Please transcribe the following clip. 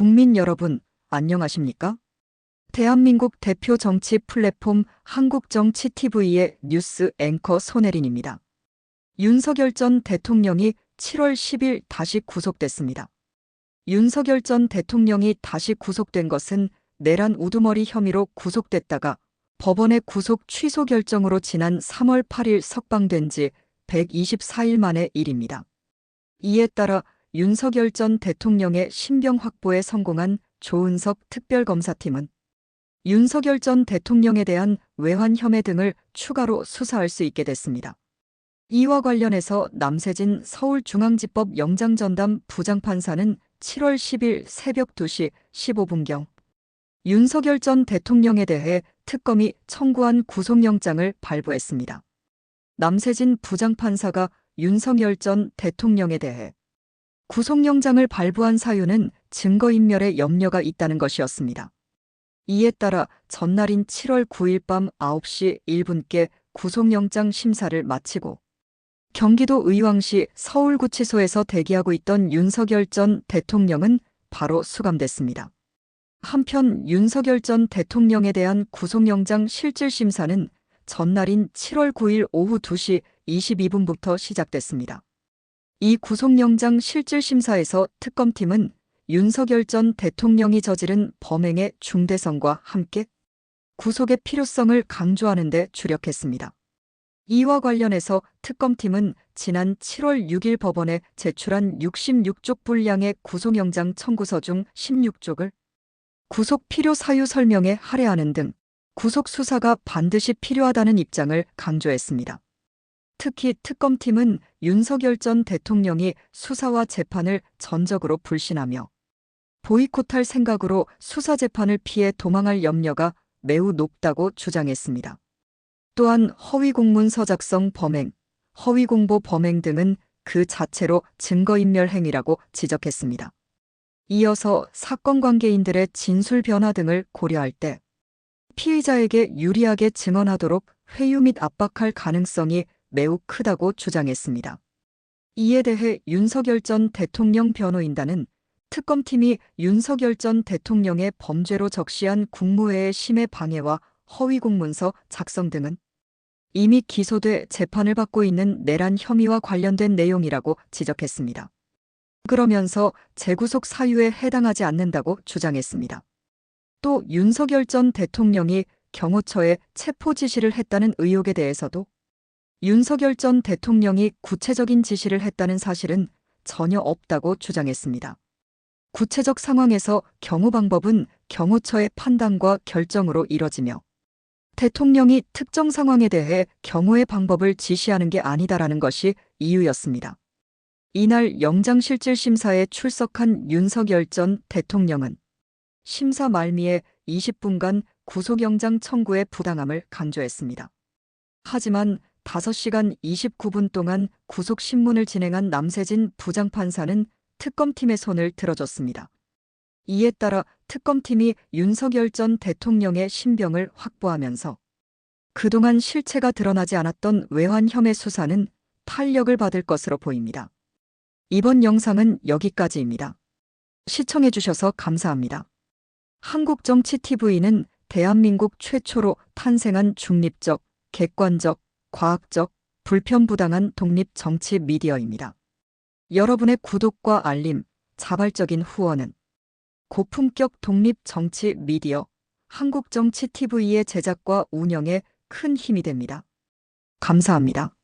국민 여러분, 안녕하십니까? 대한민국 대표 정치 플랫폼 한국정치TV의 뉴스 앵커 손혜린입니다. 윤석열 전 대통령이 7월 10일 다시 구속됐습니다. 윤석열 전 대통령이 다시 구속된 것은 내란 우두머리 혐의로 구속됐다가 법원의 구속 취소 결정으로 지난 3월 8일 석방된 지 124일 만의 일입니다. 이에 따라 윤석열 전 대통령의 신병 확보에 성공한 조은석 특별검사팀은 윤석열 전 대통령에 대한 외환 혐의 등을 추가로 수사할 수 있게 됐습니다. 이와 관련해서 남세진 서울중앙지법 영장전담 부장판사는 7월 10일 새벽 2시 15분경 윤석열 전 대통령에 대해 특검이 청구한 구속영장을 발부했습니다. 남세진 부장판사가 윤석열 전 대통령에 대해 구속영장을 발부한 사유는 증거인멸에 염려가 있다는 것이었습니다. 이에 따라 전날인 7월 9일 밤 9시 1분께 구속영장 심사를 마치고 경기도 의왕시 서울구치소에서 대기하고 있던 윤석열 전 대통령은 바로 수감됐습니다. 한편 윤석열 전 대통령에 대한 구속영장 실질심사는 전날인 7월 9일 오후 2시 22분부터 시작됐습니다. 이 구속영장 실질심사에서 특검팀은 윤석열 전 대통령이 저지른 범행의 중대성과 함께 구속의 필요성을 강조하는 데 주력했습니다. 이와 관련해서 특검팀은 지난 7월 6일 법원에 제출한 66쪽 분량의 구속영장 청구서 중 16쪽을 구속 필요 사유 설명에 할애하는 등 구속 수사가 반드시 필요하다는 입장을 강조했습니다. 특히 특검팀은 윤석열 전 대통령이 수사와 재판을 전적으로 불신하며 보이콧할 생각으로 수사 재판을 피해 도망할 염려가 매우 높다고 주장했습니다. 또한 허위공문서 작성 범행, 허위공보 범행 등은 그 자체로 증거인멸 행위라고 지적했습니다. 이어서 사건 관계인들의 진술 변화 등을 고려할 때 피의자에게 유리하게 증언하도록 회유 및 압박할 가능성이 매우 크다고 주장했습니다. 이에 대해 윤석열 전 대통령 변호인단은 특검팀이 윤석열 전 대통령의 범죄로 적시한 국무회의 심의 방해와 허위공문서 작성 등은 이미 기소돼 재판을 받고 있는 내란 혐의와 관련된 내용이라고 지적했습니다. 그러면서 재구속 사유에 해당하지 않는다고 주장했습니다. 또 윤석열 전 대통령이 경호처에 체포 지시를 했다는 의혹에 대해서도 윤석열 전 대통령이 구체적인 지시를 했다는 사실은 전혀 없다고 주장했습니다. 구체적 상황에서 경호 방법은 경호처의 판단과 결정으로 이뤄지며 대통령이 특정 상황에 대해 경호의 방법을 지시하는 게 아니다라는 것이 이유였습니다. 이날 영장실질심사에 출석한 윤석열 전 대통령은 심사 말미에 20분간 구속영장 청구의 부당함을 강조했습니다. 하지만 5시간 29분 동안 구속신문을 진행한 남세진 부장판사는 특검팀의 손을 들어줬습니다. 이에 따라 특검팀이 윤석열 전 대통령의 신병을 확보하면서 그동안 실체가 드러나지 않았던 외환 혐의 수사는 탄력을 받을 것으로 보입니다. 이번 영상은 여기까지입니다. 시청해주셔서 감사합니다. 한국정치TV는 대한민국 최초로 탄생한 중립적, 객관적, 과학적, 불편부당한 독립 정치 미디어입니다. 여러분의 구독과 알림, 자발적인 후원은 고품격 독립 정치 미디어 한국정치TV의 제작과 운영에 큰 힘이 됩니다. 감사합니다.